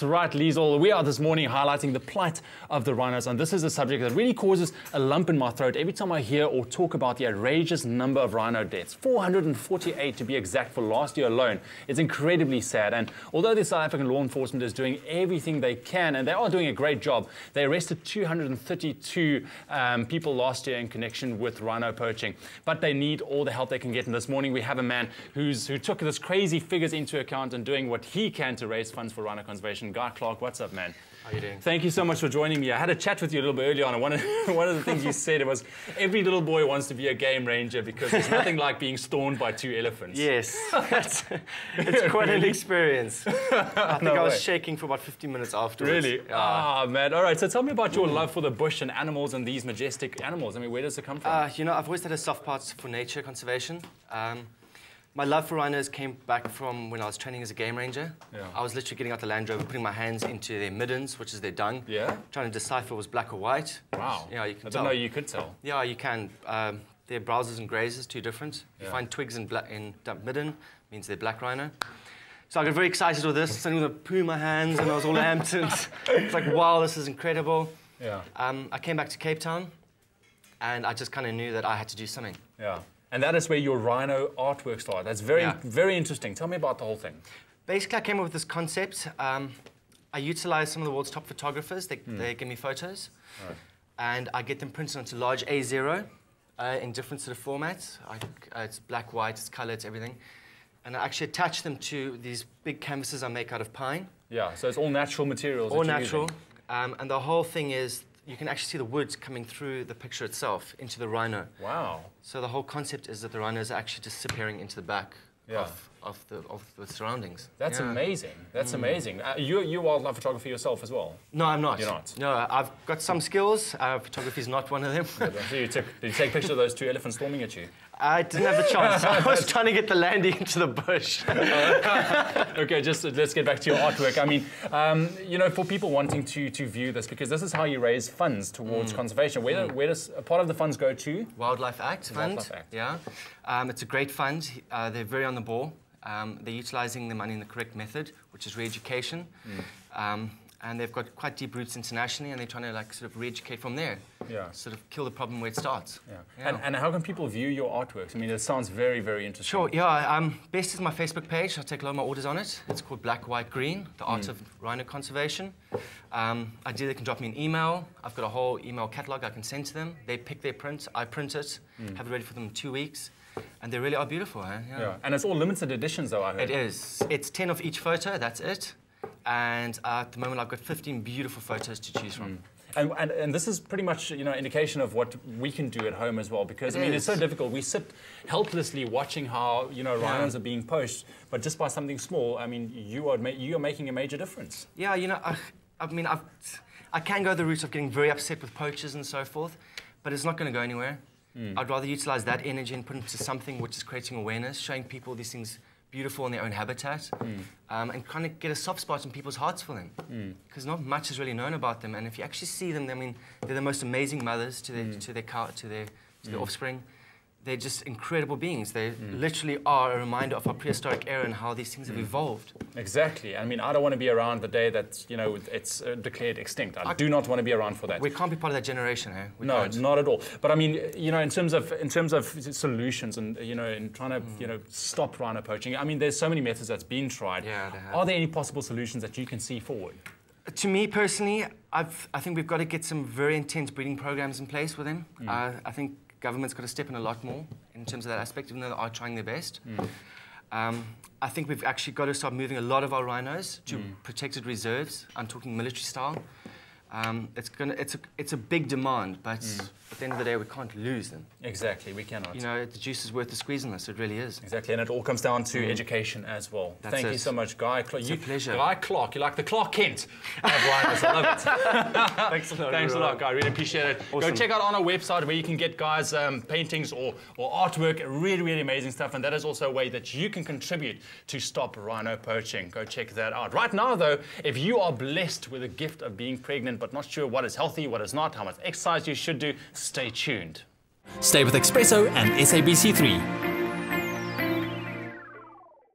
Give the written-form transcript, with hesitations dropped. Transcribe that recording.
That's right, Liesel. We are this morning highlighting the plight of the rhinos, and this is a subject that really causes a lump in my throat every time I hear or talk about the outrageous number of rhino deaths. 448 to be exact for last year alone. It's incredibly sad, and although the South African law enforcement is doing everything they can, and they are doing a great job, they arrested 232 people last year in connection with rhino poaching. But they need all the help they can get, and this morning we have a man who took this crazy figures into account and doing what he can to raise funds for rhino conservation. Clarke, what's up, man? How are you doing? Thank you so much for joining me. I had a chat with you a little bit earlier on, and one of the things you said was every little boy wants to be a game ranger because there's nothing like being stormed by 2 elephants. Yes, it's quite an experience. I think I was shaking for about 15 minutes afterwards. Really? Ah, man. All right, so tell me about your love for the bush and animals and these majestic animals. I mean, where does it come from? You know, I've always had a soft spot for nature conservation. My love for rhinos came back from when I was training as a game ranger. Yeah. I was literally getting out the Land Rover, putting my hands into their middens, which is their dung, trying to decipher was black or white. Wow. Yeah, you can tell. I didn't know you could tell. Yeah, you can. Their browsers and grazers, two different. You find twigs in midden, means they're black rhino. So I got very excited with this, starting to poo in my hands, and I was all amped. And it's like, wow, this is incredible. Yeah. I came back to Cape Town, and I just kind of knew that I had to do something. Yeah. And that is where your rhino artwork started. That's very interesting. Tell me about the whole thing. Basically, I came up with this concept. I utilized some of the world's top photographers. They give me photos. Right. And I get them printed onto large A0 in different sort of formats. It's black, white, it's color, it's everything. And I actually attach them to these big canvases I make out of pine. Yeah, so it's all natural materials. All natural. And the whole thing is, you can actually see the woods coming through the picture itself into the rhino. Wow. So the whole concept is that the rhinos are actually disappearing into the back of the surroundings. That's amazing. That's amazing. You're wildlife photographer yourself as well? No, I'm not. You're not? No, I've got some skills. Photography is not one of them. Did you take pictures of those 2 elephants storming at you? I didn't have the chance. I was trying to get the landing into the bush. Okay, let's get back to your artwork. I mean, you know, for people wanting to view this, because this is how you raise funds towards conservation. Where does a part of the funds go to? Wildlife Act Fund. Wildlife Act. Yeah. It's a great fund. They're very on the ball. They're utilising the money in the correct method, which is re-education. And they've got quite deep roots internationally, and they're trying to like sort of re-educate from there. Yeah. Sort of kill the problem where it starts. Yeah. And how can people view your artworks? I mean, it sounds very, very interesting. Sure. Yeah. Best is my Facebook page. I take a lot of my orders on it. It's called Black, White, Green: The Art of Rhino Conservation. Ideally, they can drop me an email. I've got a whole email catalog I can send to them. They pick their print. I print it. Have it ready for them in 2 weeks. And they really are beautiful. Yeah. And it's all limited editions, though, I heard. It is. It's 10 of each photo. That's it. And at the moment, I've got 15 beautiful photos to choose from. And this is pretty much, you know, indication of what we can do at home as well, because I mean it's so difficult. We sit helplessly watching how, you know, rhinos are being poached, but just by something small, I mean, you are making a major difference. Yeah, you know, I mean, I can go the route of getting very upset with poachers and so forth, but it's not going to go anywhere. I'd rather utilize that energy and put it into something which is creating awareness, showing people these things beautiful in their own habitat, and kind of get a soft spot in people's hearts for them, because not much is really known about them. And if you actually see them, I mean, they're the most amazing mothers to their offspring. They're just incredible beings. They literally are a reminder of our prehistoric era and how these things have evolved. Exactly. I mean, I don't want to be around the day that, you know, it's declared extinct. I do not want to be around for that. We can't be part of that generation, eh? No, not at all. But I mean, you know, in terms of solutions and, you know, in trying to, you know, stop rhino poaching, I mean, there's so many methods that's been tried. Yeah, are there any possible solutions that you can see forward? To me personally, I think we've got to get some very intense breeding programs in place with them. I think government's got to step in a lot more in terms of that aspect, even though they are trying their best. I think we've actually got to start moving a lot of our rhinos to protected reserves. I'm talking military style. It's a big demand, but at the end of the day, we can't lose them. Exactly, we cannot. You know, the juice is worth the squeeze on this. It really is. Exactly, and it all comes down to education as well. Thank you so much, Guy. It's a pleasure. Guy Clarke, you're like the Clarke Kent of rhinos. I love it. Thanks a lot. Thanks a lot, Guy. Really appreciate it. Awesome. Go check out on our website where you can get Guy's paintings or artwork. Really, really amazing stuff, and that is also a way that you can contribute to stop rhino poaching. Go check that out. Right now, though, if you are blessed with the gift of being pregnant but not sure what is healthy, what is not, how much exercise you should do, stay tuned. Stay with Expresso and SABC3.